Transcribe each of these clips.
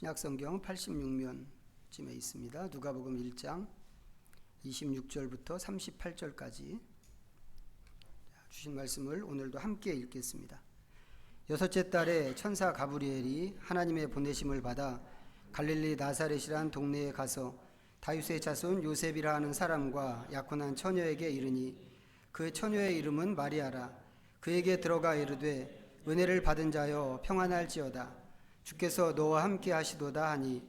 신약성경 86면쯤에 있습니다. 누가복음 1장 26절부터 38절까지 주신 말씀을 오늘도 함께 읽겠습니다. 여섯째 달에 천사 가브리엘이 하나님의 보내심을 받아 갈릴리 나사렛이란 동네에 가서 다윗의 자손 요셉이라 하는 사람과 약혼한 처녀에게 이르니 그 처녀의 이름은 마리아라. 그에게 들어가 이르되 은혜를 받은 자여 평안할지어다. 주께서 너와 함께 하시도다 하니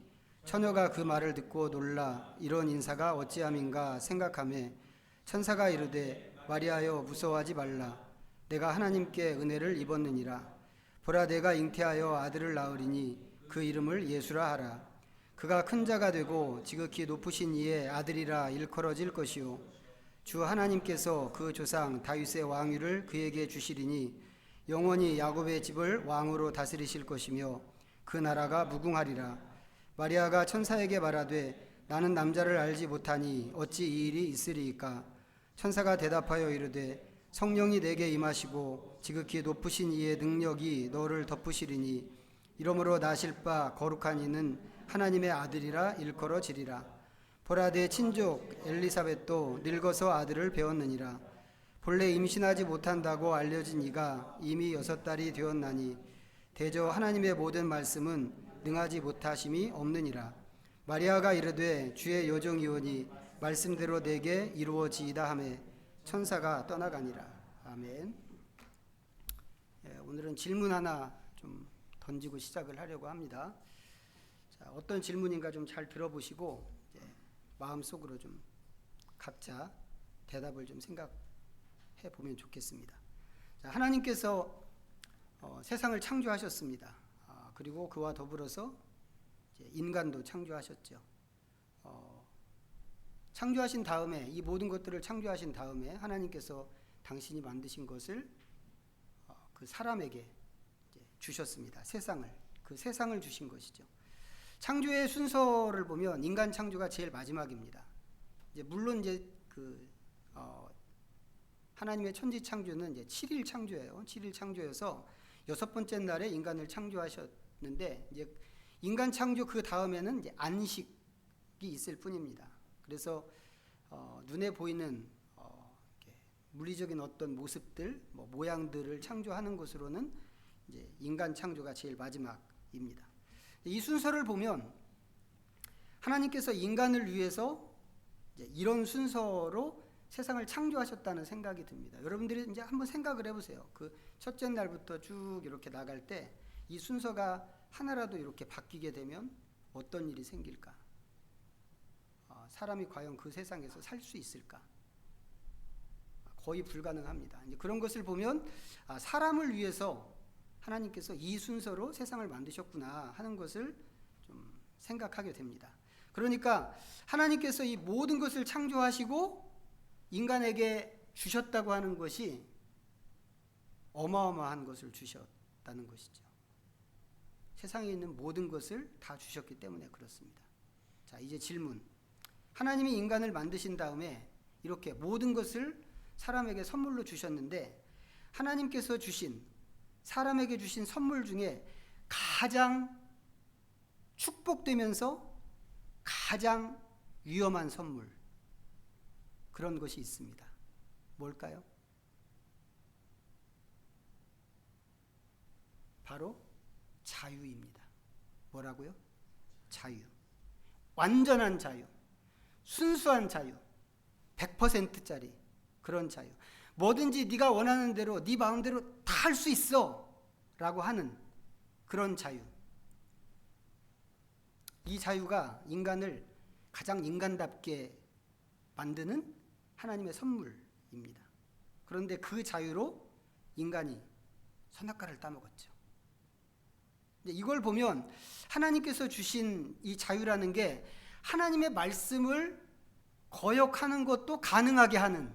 처녀가 그 말을 듣고 놀라 이런 인사가 어찌함인가 생각하매 천사가 이르되 마리아여 무서워하지 말라. 내가 하나님께 은혜를 입었느니라. 보라 내가 잉태하여 아들을 낳으리니 그 이름을 예수라 하라. 그가 큰 자가 되고 지극히 높으신 이의 아들이라 일컬어질 것이요 주 하나님께서 그 조상 다윗의 왕위를 그에게 주시리니 영원히 야곱의 집을 왕으로 다스리실 것이며 그 나라가 무궁하리라. 마리아가 천사에게 말하되 나는 남자를 알지 못하니 어찌 이 일이 있으리이까. 천사가 대답하여 이르되 성령이 내게 임하시고 지극히 높으신 이의 능력이 너를 덮으시리니 이러므로 나실 바 거룩한 이는 하나님의 아들이라 일컬어지리라. 보라 내 친족 엘리사벳도 늙어서 아들을 배웠느니라. 본래 임신하지 못한다고 알려진 이가 이미 6달이 되었나니 대저 하나님의 모든 말씀은 능하지 못하심이 없느니라. 마리아가 이르되 주의 여종이오니 말씀대로 내게 이루어지이다 하매 천사가 떠나가니라. 아멘. 오늘은 질문 하나 좀 던지고 시작을 하려고 합니다. 자, 어떤 질문인가 좀 잘 들어보시고 마음속으로 좀 각자 대답을 좀 생각해 보면 좋겠습니다. 자, 하나님께서 세상을 창조하셨습니다. 그리고 그와 더불어서 인간도 창조하셨죠. 창조하신 다음에 이 모든 것들을 창조하신 다음에 하나님께서 당신이 만드신 것을 그 사람에게 주셨습니다. 그 세상을 주신 것이죠. 창조의 순서를 보면 인간 창조가 제일 마지막입니다. 물론 하나님의 천지 창조는 7일 창조예요. 7일 창조여서 6번째 날에 인간을 창조하셨는데 인간 창조 그 다음에는 안식이 있을 뿐입니다. 그래서 눈에 보이는 물리적인 어떤 모습들, 모양들을 창조하는 것으로는 인간 창조가 제일 마지막입니다. 이 순서를 보면 하나님께서 인간을 위해서 이런 순서로 세상을 창조하셨다는 생각이 듭니다. 여러분들이 이제 한번 생각을 해보세요. 그 첫째 날부터 쭉 이렇게 나갈 때 이 순서가 하나라도 이렇게 바뀌게 되면 어떤 일이 생길까? 사람이 과연 그 세상에서 살 수 있을까? 거의 불가능합니다. 이제 그런 것을 보면 사람을 위해서 하나님께서 이 순서로 세상을 만드셨구나 하는 것을 좀 생각하게 됩니다. 그러니까 하나님께서 이 모든 것을 창조하시고 인간에게 주셨다고 하는 것이 어마어마한 것을 주셨다는 것이죠. 세상에 있는 모든 것을 다 주셨기 때문에 그렇습니다. 자, 이제 질문. 하나님이 인간을 만드신 다음에 이렇게 모든 것을 사람에게 선물로 주셨는데 하나님께서 사람에게 주신 선물 중에 가장 축복되면서 가장 위험한 선물, 그런 것이 있습니다. 뭘까요? 바로 자유입니다. 뭐라고요? 자유. 완전한 자유. 순수한 자유. 100%짜리 그런 자유. 뭐든지 네가 원하는 대로 네 마음대로 다 할 수 있어 라고 하는 그런 자유. 이 자유가 인간을 가장 인간답게 만드는 하나님의 선물입니다. 그런데 그 자유로 인간이 선악과를 따먹었죠. 이걸 보면 하나님께서 주신 이 자유라는 게 하나님의 말씀을 거역하는 것도 가능하게 하는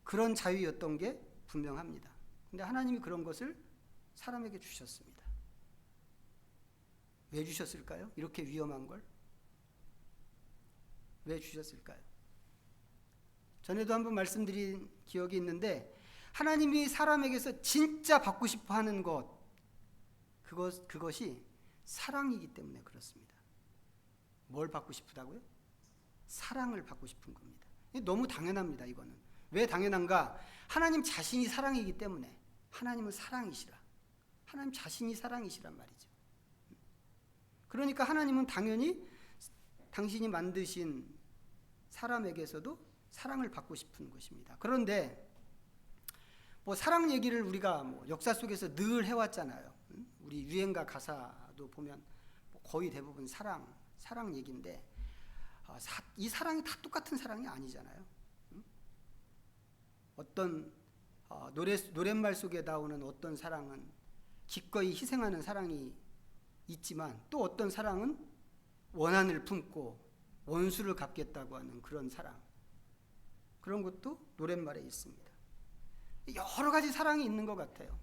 그런 자유였던 게 분명합니다. 근데 하나님이 그런 것을 사람에게 주셨습니다. 왜 주셨을까요? 이렇게 위험한 걸? 왜 주셨을까요? 전에도 한번 말씀드린 기억이 있는데 하나님이 사람에게서 진짜 받고 싶어 하는 것, 그것이 사랑이기 때문에 그렇습니다. 뭘 받고 싶다고요? 사랑을 받고 싶은 겁니다. 너무 당연합니다. 이거는 왜 당연한가? 하나님 자신이 사랑이기 때문에. 하나님은 사랑이시라. 하나님 자신이 사랑이시란 말이죠. 그러니까 하나님은 당연히 당신이 만드신 사람에게서도 사랑을 받고 싶은 것입니다. 그런데 뭐 사랑 얘기를 우리가 역사 속에서 늘 해왔잖아요. 우리 유행가 가사도 보면 거의 대부분 사랑 얘기인데 이 사랑이 다 똑같은 사랑이 아니잖아요. 어떤 노랫말 속에 나오는 어떤 사랑은 기꺼이 희생하는 사랑이 있지만 또 어떤 사랑은 원한을 품고 원수를 갚겠다고 하는 그런 사랑, 그런 것도 노랫말에 있습니다. 여러 가지 사랑이 있는 것 같아요.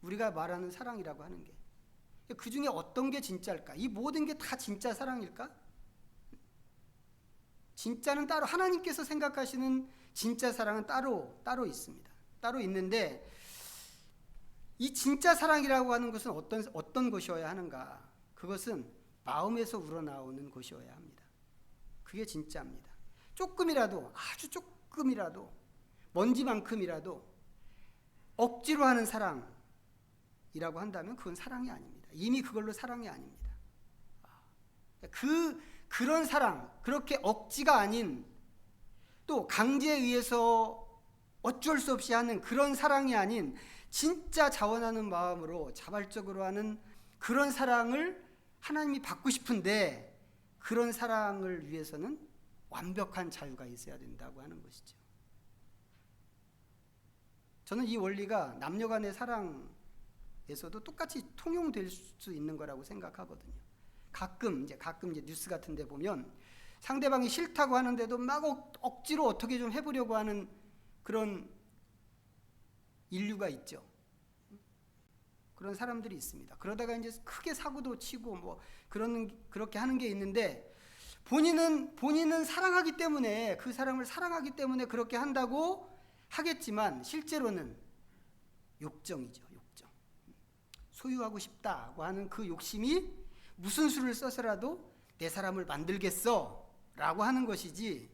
우리가 말하는 사랑이라고 하는 게 그 중에 어떤 게 진짜일까? 이 모든 게 다 진짜 사랑일까? 진짜는 따로, 하나님께서 생각하시는 진짜 사랑은 따로 있습니다. 따로 있는데 이 진짜 사랑이라고 하는 것은 어떤 것이어야 하는가? 그것은 마음에서 우러나오는 것이어야 합니다. 그게 진짜입니다. 조금이라도, 아주 조금이라도, 먼지만큼이라도 억지로 하는 사랑이라고 한다면 그건 사랑이 아닙니다. 이미 그걸로 사랑이 아닙니다. 그런 사랑, 그렇게 억지가 아닌, 또 강제에 의해서 어쩔 수 없이 하는 그런 사랑이 아닌 진짜 자원하는 마음으로 자발적으로 하는 그런 사랑을 하나님이 받고 싶은데, 그런 사랑을 위해서는 완벽한 자유가 있어야 된다고 하는 것이죠. 저는 이 원리가 남녀 간의 사랑에서도 똑같이 통용될 수 있는 거라고 생각하거든요. 가끔 이제 뉴스 같은 데 보면 상대방이 싫다고 하는데도 막 억지로 어떻게 좀 해보려고 하는 그런 인류가 있죠. 그런 사람들이 있습니다. 그러다가 이제 크게 사고도 치고 그렇게 하는 게 있는데, 본인은 사랑하기 때문에, 그 사람을 사랑하기 때문에 그렇게 한다고 하겠지만 실제로는 욕정이죠. 욕정. 소유하고 싶다고 하는 그 욕심이 무슨 수를 써서라도 내 사람을 만들겠어 라고 하는 것이지,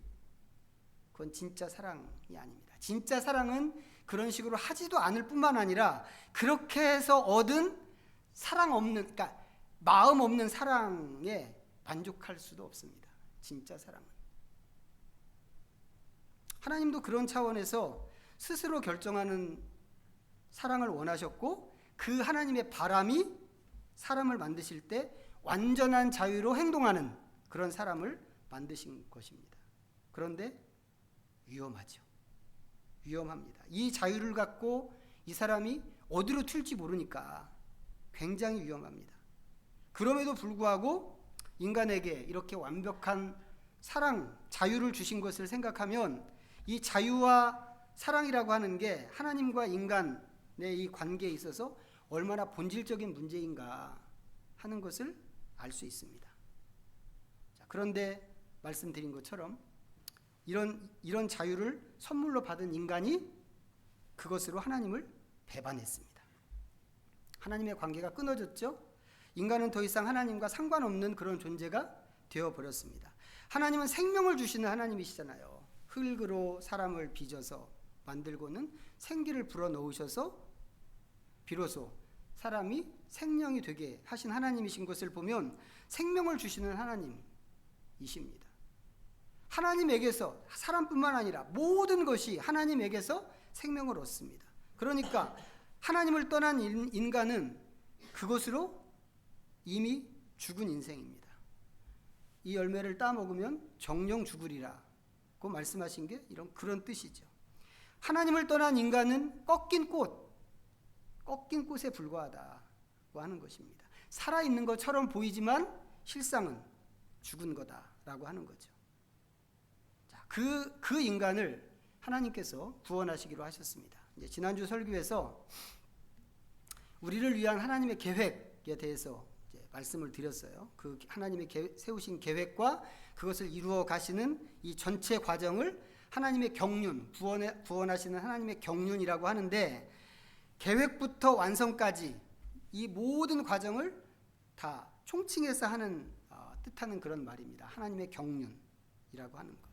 그건 진짜 사랑이 아닙니다. 진짜 사랑은 그런 식으로 하지도 않을 뿐만 아니라 그렇게 해서 얻은 사랑 없는, 그러니까 마음 없는 사랑에 만족할 수도 없습니다. 진짜 사랑은. 하나님도 그런 차원에서 스스로 결정하는 사랑을 원하셨고, 그 하나님의 바람이 사람을 만드실 때 완전한 자유로 행동하는 그런 사람을 만드신 것입니다. 그런데 위험하죠. 위험합니다. 이 자유를 갖고 이 사람이 어디로 튈지 모르니까 굉장히 위험합니다. 그럼에도 불구하고 인간에게 이렇게 완벽한 사랑, 자유를 주신 것을 생각하면 이 자유와 사랑이라고 하는 게 하나님과 인간의 이 관계에 있어서 얼마나 본질적인 문제인가 하는 것을 알 수 있습니다. 자, 그런데 말씀드린 것처럼 이런 자유를 선물로 받은 인간이 그것으로 하나님을 배반했습니다. 하나님의 관계가 끊어졌죠. 인간은 더 이상 하나님과 상관없는 그런 존재가 되어버렸습니다. 하나님은 생명을 주시는 하나님이시잖아요. 흙으로 사람을 빚어서 만들고는 생기를 불어넣으셔서 비로소 사람이 생명이 되게 하신 하나님이신 것을 보면 생명을 주시는 하나님이십니다. 하나님에게서, 사람뿐만 아니라 모든 것이 하나님에게서 생명을 얻습니다. 그러니까 하나님을 떠난 인간은 그것으로 이미 죽은 인생입니다. 이 열매를 따먹으면 정령 죽으리라고 말씀하신 게 그런 뜻이죠. 하나님을 떠난 인간은 꺾인 꽃에 불과하다고 하는 것입니다. 살아있는 것처럼 보이지만 실상은 죽은 거다라고 하는 거죠. 자, 그 인간을 하나님께서 구원하시기로 하셨습니다. 이제 지난주 설교에서 우리를 위한 하나님의 계획에 대해서 이제 말씀을 드렸어요. 그 하나님의 세우신 계획과 그것을 이루어 가시는 이 전체 과정을 하나님의 경륜, 구원하시는 하나님의 경륜이라고 하는데, 계획부터 완성까지 이 모든 과정을 다 총칭해서 하는 뜻하는 그런 말입니다. 하나님의 경륜이라고 하는 것.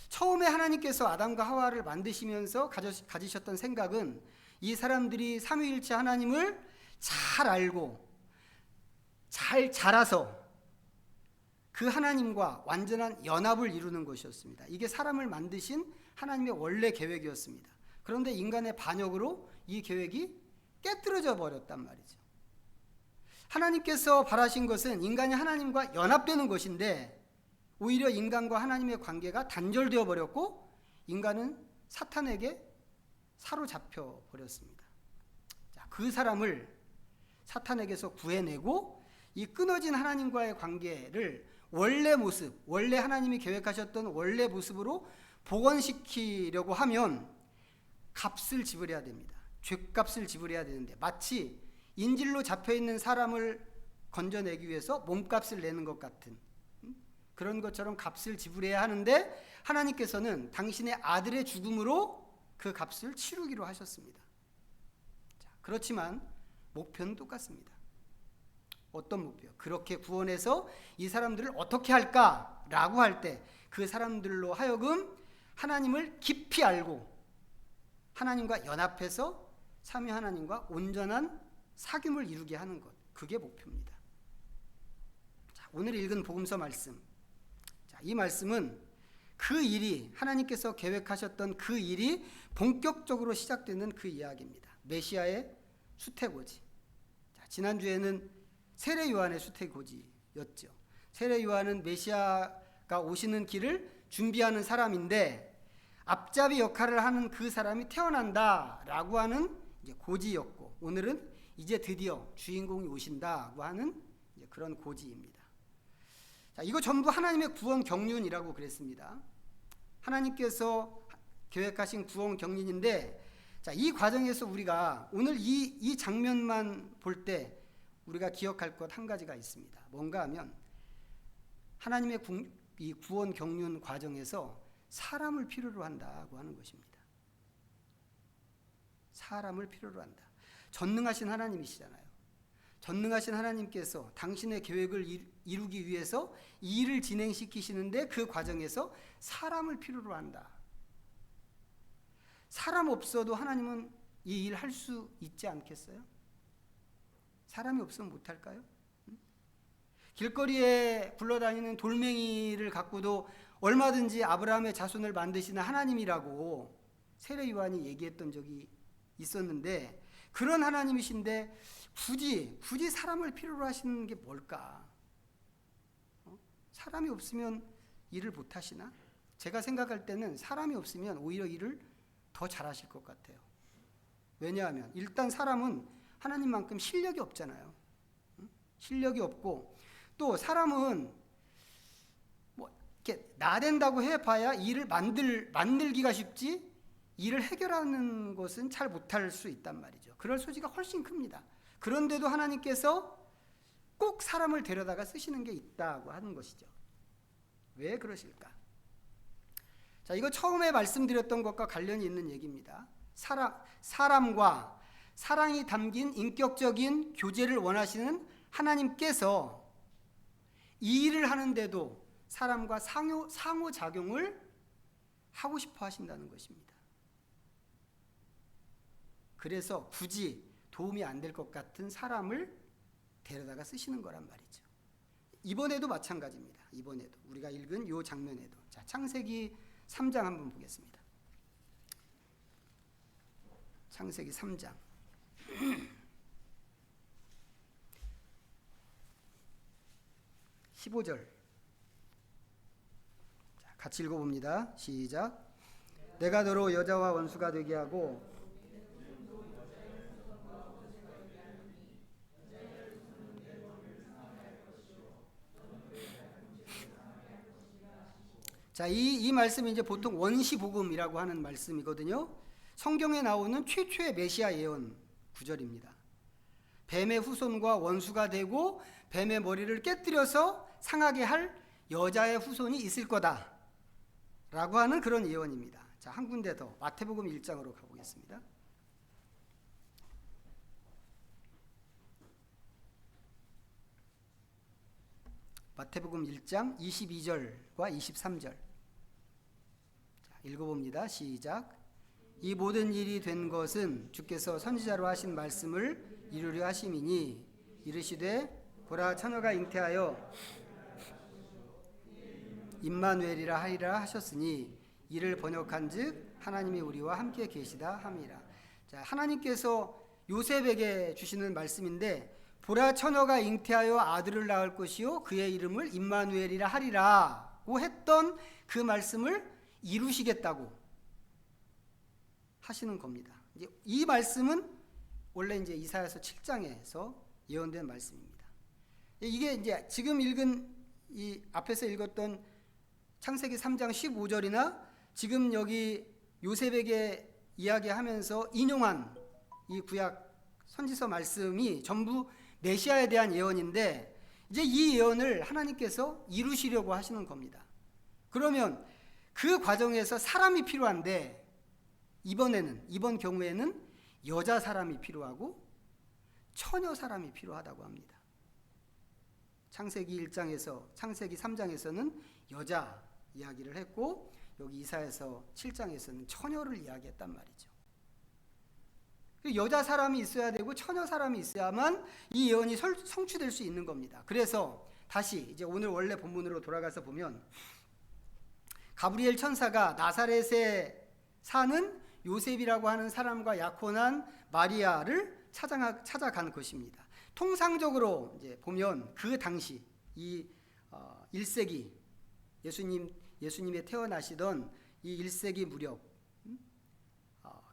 처음에 하나님께서 아담과 하와를 만드시면서 가지셨던 생각은 이 사람들이 삼위일체 하나님을 잘 알고 잘 자라서 그 하나님과 완전한 연합을 이루는 것이었습니다. 이게 사람을 만드신 하나님의 원래 계획이었습니다. 그런데 인간의 반역으로 이 계획이 깨뜨려져 버렸단 말이죠. 하나님께서 바라신 것은 인간이 하나님과 연합되는 것인데 오히려 인간과 하나님의 관계가 단절되어 버렸고 인간은 사탄에게 사로잡혀 버렸습니다. 자, 그 사람을 사탄에게서 구해내고 이 끊어진 하나님과의 관계를 원래 모습, 원래 하나님이 계획하셨던 원래 모습으로 복원시키려고 하면 값을 지불해야 됩니다. 죗값을 지불해야 되는데 마치 인질로 잡혀있는 사람을 건져내기 위해서 몸값을 내는 것 같은 그런 것처럼 값을 지불해야 하는데 하나님께서는 당신의 아들의 죽음으로 그 값을 치르기로 하셨습니다. 자, 그렇지만 목표는 똑같습니다. 어떤 목표? 그렇게 구원해서 이 사람들을 어떻게 할까라고 할 때 그 사람들로 하여금 하나님을 깊이 알고 하나님과 연합해서 삼위 하나님과 온전한 사귐을 이루게 하는 것, 그게 목표입니다. 자, 오늘 읽은 복음서 말씀, 자, 이 말씀은 그 일이 하나님께서 계획하셨던 그 일이 본격적으로 시작되는 그 이야기입니다. 메시아의 수태고지. 자, 지난주에는 세례 요한의 수태고지였죠. 세례 요한은 메시아가 오시는 길을 준비하는 사람인데 앞잡이 역할을 하는 그 사람이 태어난다라고 하는 이제 고지였고 오늘은 이제 드디어 주인공이 오신다고 하는 이제 그런 고지입니다. 자, 이거 전부 하나님의 구원 경륜이라고 그랬습니다. 하나님께서 계획하신 구원 경륜인데 자, 이 과정에서 우리가 오늘 이 장면만 볼 때 우리가 기억할 것 한 가지가 있습니다. 뭔가 하면 하나님의 이 구원 경륜 과정에서 사람을 필요로 한다고 하는 것입니다. 사람을 필요로 한다. 전능하신 하나님이시잖아요. 전능하신 하나님께서 당신의 계획을 이루기 위해서 이 일을 진행시키시는데 그 과정에서 사람을 필요로 한다. 사람 없어도 하나님은 이 일 할 수 있지 않겠어요? 사람이 없으면 못할까요? 길거리에 굴러다니는 돌멩이를 갖고도 얼마든지 아브라함의 자손을 만드시는 하나님이라고 세례 요한이 얘기했던 적이 있었는데 그런 하나님이신데 굳이 사람을 필요로 하시는 게 뭘까? 사람이 없으면 일을 못 하시나? 제가 생각할 때는 사람이 없으면 오히려 일을 더 잘하실 것 같아요. 왜냐하면 일단 사람은 하나님만큼 실력이 없잖아요. 실력이 없고 또 사람은 뭐 이렇게 나댄다고 해봐야 일을 만들기가 쉽지 일을 해결하는 것은 잘 못할 수 있단 말이죠. 그럴 소지가 훨씬 큽니다. 그런데도 하나님께서 꼭 사람을 데려다가 쓰시는 게 있다고 하는 것이죠. 왜 그러실까? 자, 이거 처음에 말씀드렸던 것과 관련이 있는 얘기입니다. 사람과 사랑이 담긴 인격적인 교제를 원하시는 하나님께서 이 일을 하는데도 사람과 상호작용을 하고 싶어 하신다는 것입니다. 그래서 굳이 도움이 안 될 것 같은 사람을 데려다가 쓰시는 거란 말이죠. 이번에도 마찬가지입니다. 이번에도 우리가 읽은 이 장면에도. 자, 창세기 3장 한번 보겠습니다. 창세기 3장 15절 같이 읽어봅니다. 시작. 내가 너로 여자와 원수가 되게 하고 자, 이 말씀이 이제 보통 원시복음이라고 하는 말씀이거든요. 성경에 나오는 최초의 메시아 예언 구절입니다. 뱀의 후손과 원수가 되고 뱀의 머리를 깨뜨려서 상하게 할 여자의 후손이 있을 거다 라고 하는 그런 예언입니다. 자, 한 군데 더 마태복음 1장으로 가보겠습니다. 마태복음 1장 22절과 23절. 자, 읽어봅니다. 시작. 이 모든 일이 된 것은 주께서 선지자로 하신 말씀을 이루려 하심이니 이르시되 보라 처녀가 잉태하여 임마누엘이라 하리라 하셨으니 이를 번역한즉 하나님이 우리와 함께 계시다 함이라. 자, 하나님께서 요셉에게 주시는 말씀인데 보라 처녀가 잉태하여 아들을 낳을 것이요 그의 이름을 임마누엘이라 하리라고 했던 그 말씀을 이루시겠다고 하시는 겁니다. 이제 이 말씀은 원래 이제 이사야서 7장에서 예언된 말씀입니다. 이게 이제 지금 읽은 이 앞에서 읽었던 창세기 3장 15절이나 지금 여기 요셉에게 이야기하면서 인용한 이 구약 선지서 말씀이 전부 메시아에 대한 예언인데 이제 이 예언을 하나님께서 이루시려고 하시는 겁니다. 그러면 그 과정에서 사람이 필요한데 이번 경우에는 여자 사람이 필요하고 처녀 사람이 필요하다고 합니다. 창세기 1장에서 창세기 3장에서는 여자 이야기를 했고 여기 이사야서 7장에서는 처녀를 이야기했단 말이죠. 여자 사람이 있어야 되고 처녀 사람이 있어야만 이 예언이 성취될 수 있는 겁니다. 그래서 다시 이제 오늘 원래 본문으로 돌아가서 보면 가브리엘 천사가 나사렛에 사는 요셉이라고 하는 사람과 약혼한 마리아를 찾아간 것입니다. 통상적으로 이제 보면 그 당시 이 1세기 예수님의 태어나시던 이 1세기 무렵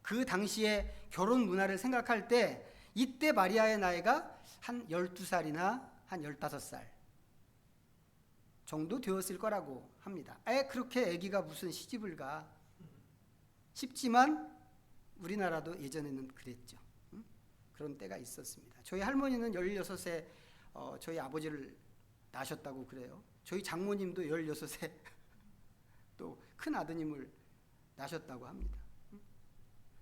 그 당시에 결혼 문화를 생각할 때 이때 마리아의 나이가 한 12살이나 한 15살 정도 되었을 거라고 합니다. 그렇게 아기가 무슨 시집을 가 싶지만 우리나라도 예전에는 그랬죠. 그런 때가 있었습니다. 저희 할머니는 16세 저희 아버지를 낳으셨다고 그래요. 저희 장모님도 16세 또 큰 아드님을 낳으셨다고 합니다.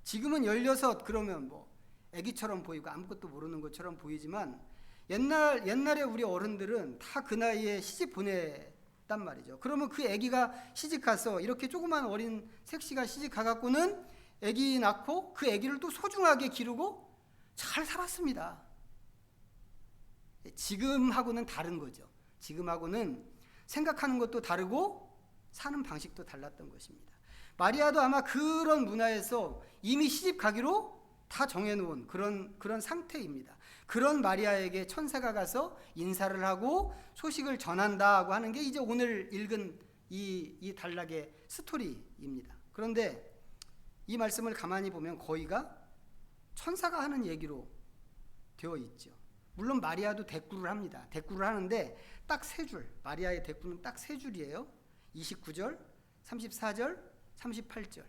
지금은 16 그러면 뭐 아기처럼 보이고 아무것도 모르는 것처럼 보이지만 옛날에 우리 어른들은 다 그 나이에 시집 보냈단 말이죠. 그러면 그 아기가 시집 가서 이렇게 조그만 어린 색시가 시집 가갖고는 아기 낳고 그 아기를 또 소중하게 기르고 잘 살았습니다. 지금하고는 다른 거죠. 지금하고는 생각하는 것도 다르고 사는 방식도 달랐던 것입니다. 마리아도 아마 그런 문화에서 이미 시집 가기로 다 정해놓은 그런 상태입니다. 그런 마리아에게 천사가 가서 인사를 하고 소식을 전한다고 하는 게 이제 오늘 읽은 이 단락의 스토리입니다. 그런데 이 말씀을 가만히 보면 거의가 천사가 하는 얘기로 되어 있죠. 물론 마리아도 대꾸를 합니다. 대꾸를 하는데 딱 3줄, 마리아의 대꾸는 딱 3줄이에요. 29절, 34절, 38절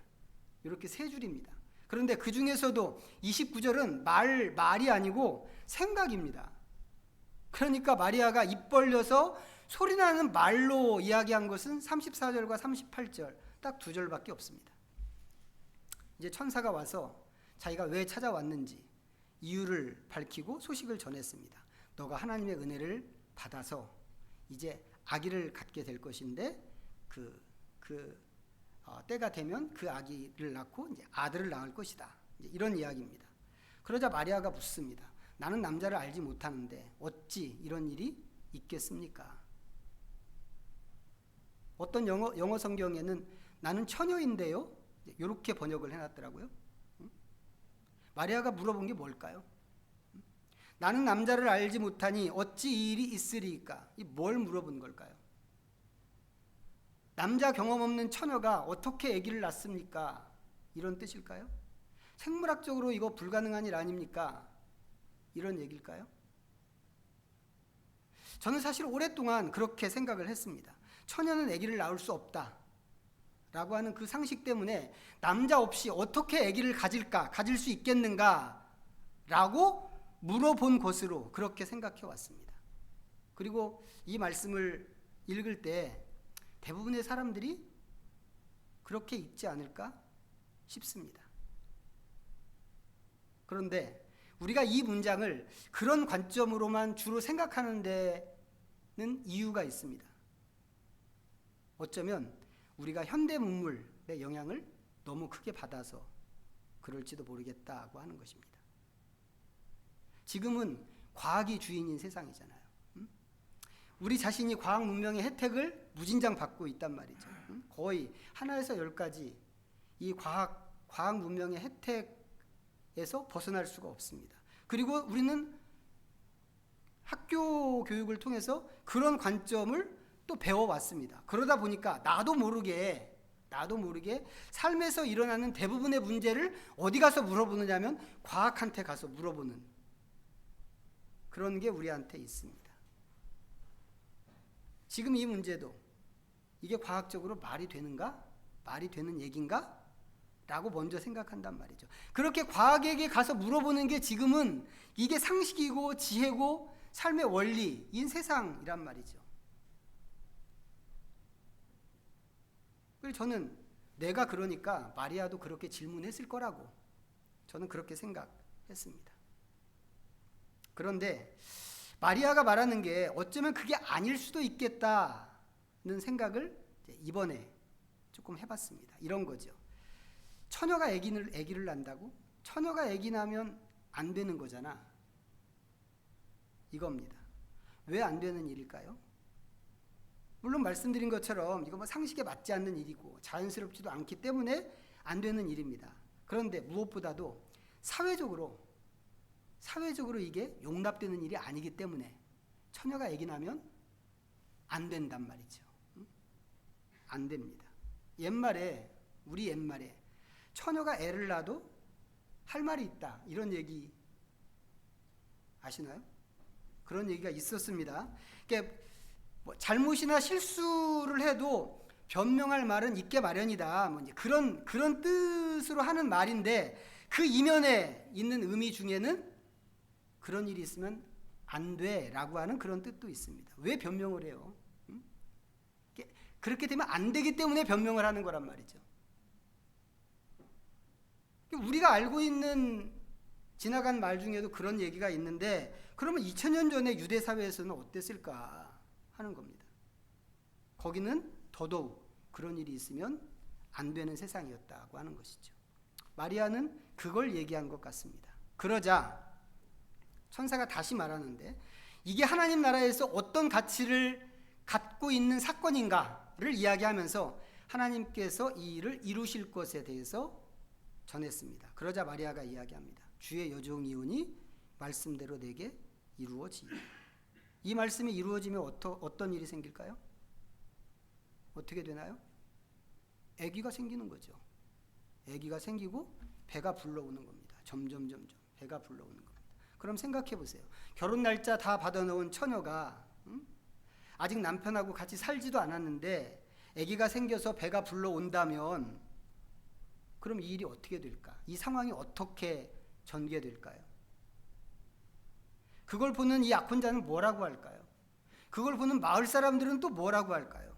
이렇게 3줄입니다. 그런데 그 중에서도 29절은 말이 아니고 생각입니다. 그러니까 마리아가 입 벌려서 소리나는 말로 이야기한 것은 34절과 38절 딱 2절밖에 없습니다. 이제 천사가 와서 자기가 왜 찾아왔는지 이유를 밝히고 소식을 전했습니다. 너가 하나님의 은혜를 받아서 이제 아기를 갖게 될 것인데 때가 되면 그 아기를 낳고 이제 아들을 낳을 것이다. 이제 이런 이야기입니다. 그러자 마리아가 묻습니다. 나는 남자를 알지 못하는데 어찌 이런 일이 있겠습니까? 어떤 영어 성경에는 나는 처녀인데요. 이렇게 번역을 해놨더라고요. 마리아가 물어본 게 뭘까요? 나는 남자를 알지 못하니 어찌 이 일이 있으리까? 뭘 물어본 걸까요? 남자 경험 없는 처녀가 어떻게 아기를 낳습니까? 이런 뜻일까요? 생물학적으로 이거 불가능한 일 아닙니까? 이런 얘기일까요? 저는 사실 오랫동안 그렇게 생각을 했습니다. 처녀는 아기를 낳을 수 없다 라고 하는 그 상식 때문에 남자 없이 어떻게 아기를 가질 수 있겠는가 라고 물어본 것으로 그렇게 생각해 왔습니다. 그리고 이 말씀을 읽을 때 대부분의 사람들이 그렇게 읽지 않을까 싶습니다. 그런데 우리가 이 문장을 그런 관점으로만 주로 생각하는데 이유가 있습니다. 어쩌면 우리가 현대 문물의 영향을 너무 크게 받아서 그럴지도 모르겠다고 하는 것입니다. 지금은 과학이 주인인 세상이잖아요. 우리 자신이 과학 문명의 혜택을 무진장 받고 있단 말이죠. 거의 하나에서 10가지 이 과학 문명의 혜택에서 벗어날 수가 없습니다. 그리고 우리는 학교 교육을 통해서 그런 관점을 또 배워왔습니다. 그러다 보니까 나도 모르게 삶에서 일어나는 대부분의 문제를 어디 가서 물어보느냐면 과학한테 가서 물어보는 그런 게 우리한테 있습니다. 지금 이 문제도 이게 과학적으로 말이 되는가? 말이 되는 얘기인가? 라고 먼저 생각한단 말이죠. 그렇게 과학에게 가서 물어보는 게 지금은 이게 상식이고 지혜고 삶의 원리인 세상이란 말이죠. 그래서 저는 내가 그러니까 마리아도 그렇게 질문했을 거라고 저는 그렇게 생각했습니다. 그런데 마리아가 말하는 게 어쩌면 그게 아닐 수도 있겠다는 생각을 이번에 조금 해봤습니다. 이런 거죠. 처녀가 아기를 낳는다고? 처녀가 아기 낳으면 안 되는 거잖아. 이겁니다. 왜 안 되는 일일까요? 물론 말씀드린 것처럼 이거 뭐 상식에 맞지 않는 일이고 자연스럽지도 않기 때문에 안 되는 일입니다. 그런데 무엇보다도 사회적으로 이게 용납되는 일이 아니기 때문에 처녀가 아기 낳으면 안 된단 말이죠. 안 됩니다. 우리 옛말에 처녀가 애를 낳아도 할 말이 있다. 이런 얘기 아시나요? 그런 얘기가 있었습니다. 그러니까 뭐 잘못이나 실수를 해도 변명할 말은 있게 마련이다. 뭐 이제 그런 뜻으로 하는 말인데 그 이면에 있는 의미 중에는 그런 일이 있으면 안 돼라고 하는 그런 뜻도 있습니다. 왜 변명을 해요? 그렇게 되면 안 되기 때문에 변명을 하는 거란 말이죠. 우리가 알고 있는 지나간 말 중에도 그런 얘기가 있는데 그러면 2000년 전에 유대 사회에서는 어땠을까 하는 겁니다. 거기는 더더욱 그런 일이 있으면 안 되는 세상이었다고 하는 것이죠. 마리아는 그걸 얘기한 것 같습니다. 그러자 천사가 다시 말하는데 이게 하나님 나라에서 어떤 가치를 갖고 있는 사건인가를 이야기하면서 하나님께서 이 일을 이루실 것에 대해서 전했습니다. 그러자 마리아가 이야기합니다. 주의 여종이오니 말씀대로 내게 이루어지이다. 이 말씀이 이루어지면 어떤 일이 생길까요? 어떻게 되나요? 아기가 생기는 거죠. 아기가 생기고 배가 불러오는 겁니다. 점점 배가 불러오는 겁니다. 그럼 생각해 보세요. 결혼 날짜 다 받아놓은 처녀가 아직 남편하고 같이 살지도 않았는데 아기가 생겨서 배가 불러온다면 그럼 이 일이 어떻게 될까? 이 상황이 어떻게 전개될까요? 그걸 보는 이 약혼자는 뭐라고 할까요? 그걸 보는 마을 사람들은 또 뭐라고 할까요?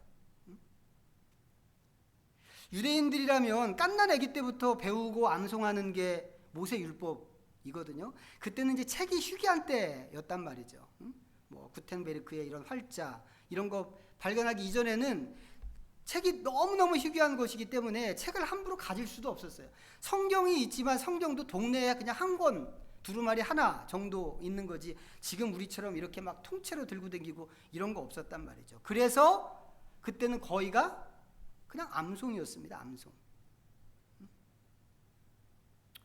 유대인들이라면 갓난 아기 때부터 배우고 암송하는 게 모세율법이거든요. 그때는 이제 책이 희귀한 때였단 말이죠. 뭐 구텐베르크의 이런 활자 이런 거 발견하기 이전에는 책이 너무너무 희귀한 것이기 때문에 책을 함부로 가질 수도 없었어요. 성경이 있지만 성경도 동네에 그냥 한 권, 두루마리 하나 정도 있는 거지 지금 우리처럼 이렇게 막 통째로 들고 다니고 이런 거 없었단 말이죠. 그래서 그때는 거의가 그냥 암송이었습니다. 암송.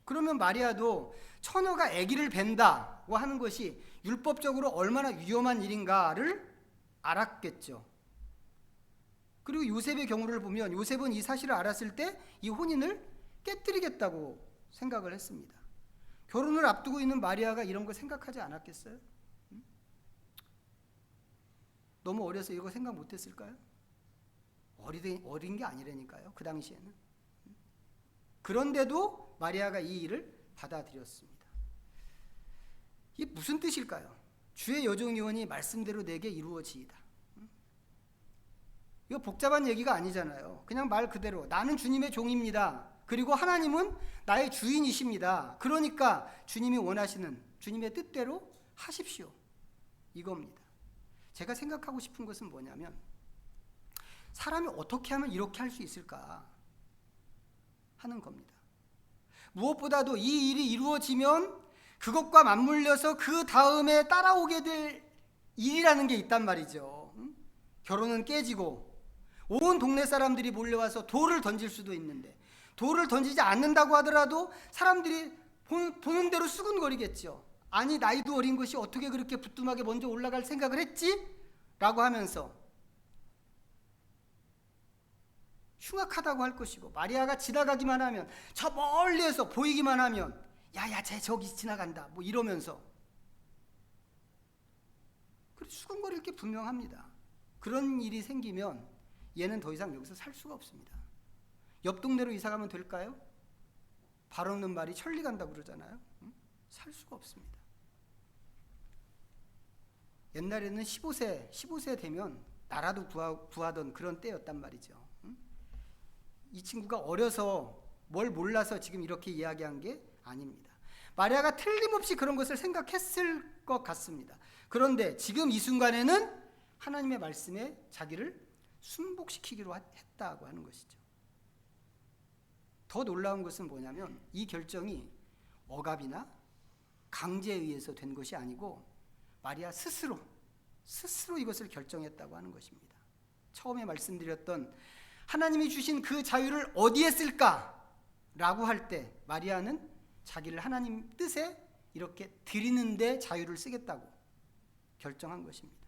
그러면 마리아도 처녀가 아기를 뵌다고 하는 것이 율법적으로 얼마나 위험한 일인가를 알았겠죠. 그리고 요셉의 경우를 보면 요셉은 이 사실을 알았을 때 이 혼인을 깨뜨리겠다고 생각을 했습니다. 결혼을 앞두고 있는 마리아가 이런 거 생각하지 않았겠어요? 너무 어려서 이거 생각 못했을까요? 어린 게 아니라니까요. 그 당시에는. 그런데도 마리아가 이 일을 받아들였습니다. 이게 무슨 뜻일까요? 주의 여종이오니 말씀대로 내게 이루어지이다. 이거 복잡한 얘기가 아니잖아요. 그냥 말 그대로 나는 주님의 종입니다. 그리고 하나님은 나의 주인이십니다. 그러니까 주님이 원하시는 주님의 뜻대로 하십시오. 이겁니다. 제가 생각하고 싶은 것은 뭐냐면 사람이 어떻게 하면 이렇게 할 수 있을까 하는 겁니다. 무엇보다도 이 일이 이루어지면 그것과 맞물려서 그 다음에 따라오게 될 일이라는 게 있단 말이죠. 결혼은 깨지고 온 동네 사람들이 몰려와서 돌을 던질 수도 있는데, 돌을 던지지 않는다고 하더라도 사람들이 보는 대로 수군거리겠죠. 아니, 나이도 어린 것이 어떻게 그렇게 부뚜막에 먼저 올라갈 생각을 했지? 라고 하면서 흉악하다고 할 것이고, 마리아가 지나가기만 하면, 저 멀리에서 보이기만 하면 야야 쟤 저기 지나간다 뭐 이러면서 수군거릴 게 분명합니다. 그런 일이 생기면 얘는 더 이상 여기서 살 수가 없습니다. 옆 동네로 이사 가면 될까요? 발 없는 말이 천리 간다고 그러잖아요. 살 수가 없습니다. 옛날에는 15세 되면 나라도 구하던 그런 때였단 말이죠. 이 친구가 어려서 뭘 몰라서 지금 이렇게 이야기한 게 아닙니다. 마리아가 틀림없이 그런 것을 생각했을 것 같습니다. 그런데 지금 이 순간에는 하나님의 말씀에 자기를 순복시키기로 했다고 하는 것이죠. 더 놀라운 것은 뭐냐면 이 결정이 억압이나 강제에 의해서 된 것이 아니고 마리아 스스로 이것을 결정했다고 하는 것입니다. 처음에 말씀드렸던 하나님이 주신 그 자유를 어디에 쓸까라고 할 때 마리아는 자기를 하나님 뜻에 이렇게 드리는데 자유를 쓰겠다고 결정한 것입니다.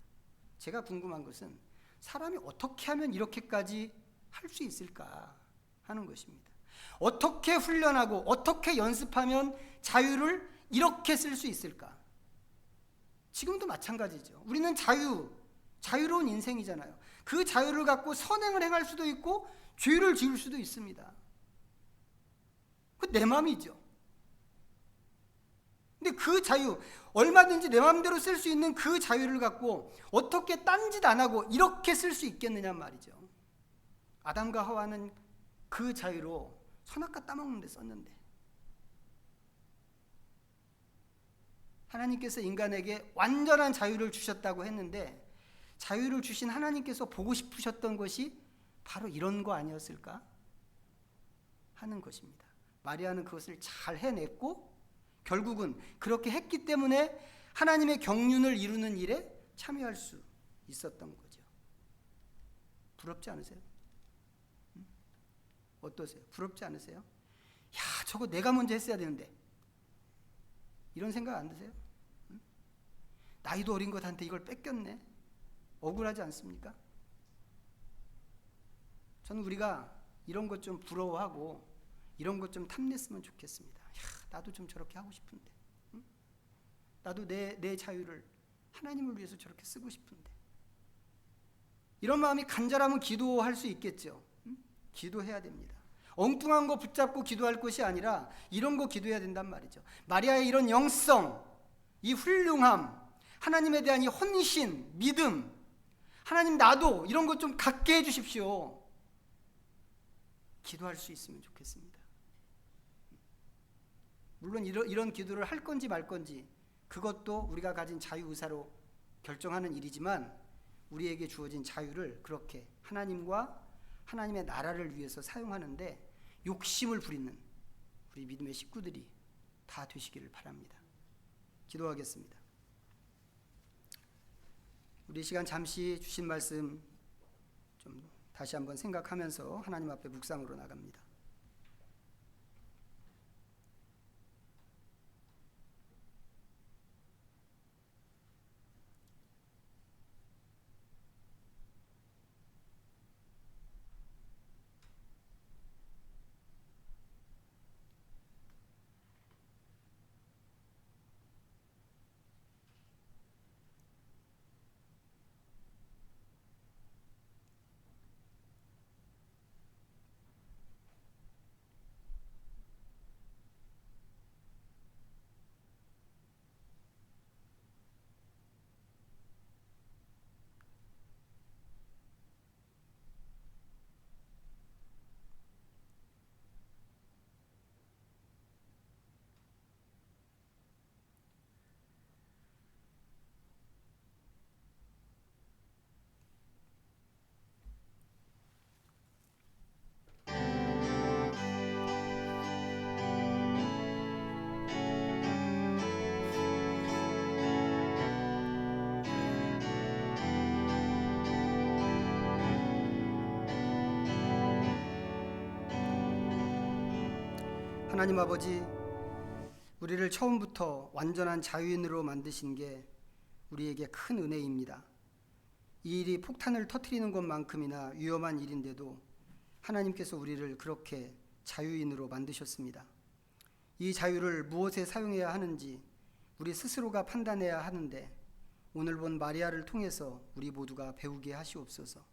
제가 궁금한 것은 사람이 어떻게 하면 이렇게까지 할 수 있을까 하는 것입니다. 어떻게 훈련하고 어떻게 연습하면 자유를 이렇게 쓸 수 있을까? 지금도 마찬가지죠. 우리는 자유로운 인생이잖아요. 그 자유를 갖고 선행을 행할 수도 있고 죄를 지을 수도 있습니다. 그 내 마음이죠. 근데 그 자유, 얼마든지 내 마음대로 쓸 수 있는 그 자유를 갖고 어떻게 딴짓 안 하고 이렇게 쓸 수 있겠느냐 말이죠. 아담과 하와는 그 자유로 선악과 따먹는 데 썼는데, 하나님께서 인간에게 완전한 자유를 주셨다고 했는데 자유를 주신 하나님께서 보고 싶으셨던 것이 바로 이런 거 아니었을까 하는 것입니다. 마리아는 그것을 잘 해냈고 결국은 그렇게 했기 때문에 하나님의 경륜을 이루는 일에 참여할 수 있었던 거죠. 부럽지 않으세요? 어떠세요? 부럽지 않으세요? 야, 저거 내가 먼저 했어야 되는데 이런 생각 안 드세요? 나이도 어린 것한테 이걸 뺏겼네. 억울하지 않습니까? 저는 우리가 이런 것 좀 부러워하고 이런 것 좀 탐냈으면 좋겠습니다. 야, 나도 좀 저렇게 하고 싶은데, 나도 내 자유를 하나님을 위해서 저렇게 쓰고 싶은데, 이런 마음이 간절하면 기도할 수 있겠죠. 기도해야 됩니다. 엉뚱한 거 붙잡고 기도할 것이 아니라 이런 거 기도해야 된단 말이죠. 마리아의 이런 영성, 이 훌륭함, 하나님에 대한 이 헌신, 믿음, 하나님 나도 이런 것 좀 갖게 해주십시오. 기도할 수 있으면 좋겠습니다. 물론 이런 기도를 할 건지 말 건지 그것도 우리가 가진 자유의사로 결정하는 일이지만 우리에게 주어진 자유를 그렇게 하나님과 하나님의 나라를 위해서 사용하는데 욕심을 부리는 우리 믿음의 식구들이 다 되시기를 바랍니다. 기도하겠습니다. 우리 시간 잠시 주신 말씀 좀 다시 한번 생각하면서 하나님 앞에 묵상으로 나갑니다. 하나님 아버지, 우리를 처음부터 완전한 자유인으로 만드신 게 우리에게 큰 은혜입니다. 이 일이 폭탄을 터뜨리는 것만큼이나 위험한 일인데도 하나님께서 우리를 그렇게 자유인으로 만드셨습니다. 이 자유를 무엇에 사용해야 하는지 우리 스스로가 판단해야 하는데 오늘 본 마리아를 통해서 우리 모두가 배우게 하시옵소서.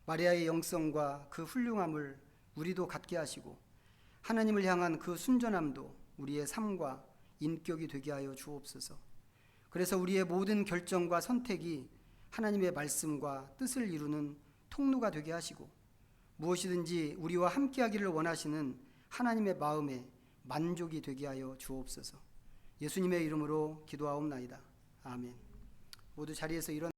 마리아의 영성과 그 훌륭함을 우리도 갖게 하시고 하나님을 향한 그 순전함도 우리의 삶과 인격이 되게 하여 주옵소서. 그래서 우리의 모든 결정과 선택이 하나님의 말씀과 뜻을 이루는 통로가 되게 하시고 무엇이든지 우리와 함께하기를 원하시는 하나님의 마음에 만족이 되게 하여 주옵소서. 예수님의 이름으로 기도하옵나이다. 아멘. 모두 자리에서 일어나